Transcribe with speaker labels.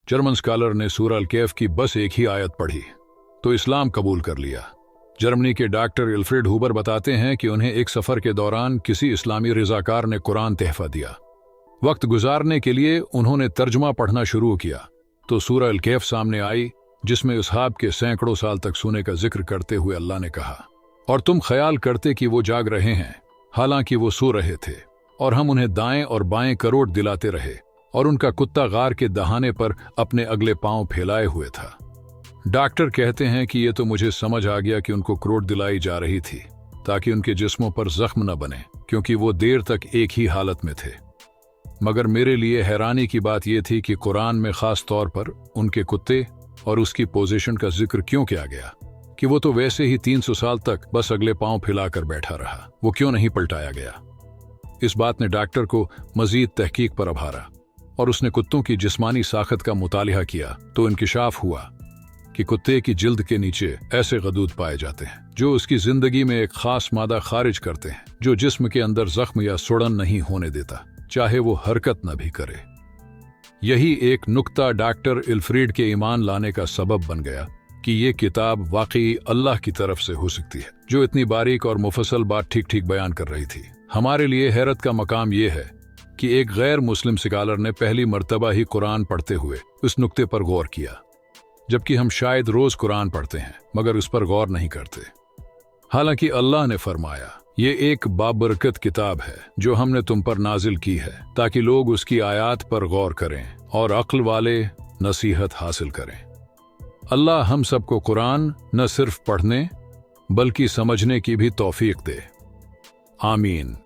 Speaker 1: German scholar ने सूरह अल-कैफ की बस एक ही आयत पढ़ी तो इस्लाम कबूल कर लिया। जर्मनी के डॉक्टर इल्फ्रेड हुबर बताते हैं कि उन्हें एक सफ़र के दौरान किसी इस्लामी रज़ाकार ने कुरान तहफ़ा दिया। वक्त गुजारने के लिए उन्होंने तर्जुमा पढ़ना शुरू किया तो सूरह अल-कैफ सामने आई, जिसमें असहाब के सैकड़ों साल तक सोने का जिक्र करते हुए अल्लाह ने कहा, और तुम ख्याल करते कि वो जाग रहे हैं, हालांकि वो सो रहे थे, और हम उन्हें दाएं और बाएं करोड़ दिलाते रहे, और उनका कुत्ता गार के दहाने पर अपने अगले पांव फैलाए हुए था। डॉक्टर कहते हैं कि ये तो मुझे समझ आ गया कि उनको करोड़ दिलाई जा रही थी ताकि उनके जिस्मों पर जख्म न बने, क्योंकि वो देर तक एक ही हालत में थे। मगर मेरे लिए हैरानी की बात यह थी कि कुरान में खास तौर पर उनके कुत्ते और उसकी पोजीशन का जिक्र क्यों किया गया, कि वो तो वैसे ही 300 साल तक बस अगले पांव फैलाकर बैठा रहा, वो क्यों नहीं पलटाया गया। इस बात ने डॉक्टर को मजीद तहकीक पर अभारा और उसने कुत्तों की जिस्मानी साखत का मुतालिहा किया तो इंकिशाफ हुआ कि कुत्ते की जिल्द के नीचे ऐसे गदूद पाए जाते हैं जो उसकी जिंदगी में एक खास मादा खारिज करते हैं जो जिस्म के अंदर जख्म या सुड़न नहीं होने देता, चाहे वो हरकत न भी करे। यही एक नुक्ता डॉक्टर इल्फ्रेड के ईमान लाने का सबब बन गया कि ये किताब वाकई अल्लाह की तरफ से हो सकती है, जो इतनी बारीक और मुफस्सल बात ठीक ठीक बयान कर रही थी। हमारे लिए हैरत का मकाम यह है कि एक गैर मुस्लिम स्कॉलर ने पहली मर्तबा ही कुरान पढ़ते हुए उस नुक्ते पर गौर किया, जबकि हम शायद रोज कुरान पढ़ते हैं मगर उस पर गौर नहीं करते। हालांकि अल्लाह ने फरमाया, ये एक बाबरकत किताब है जो हमने तुम पर नाजिल की है ताकि लोग उसकी आयात पर गौर करें और अक्ल वाले नसीहत हासिल करें। अल्लाह हम सबको कुरान न सिर्फ पढ़ने बल्कि समझने की भी तौफीक दे। आमीन।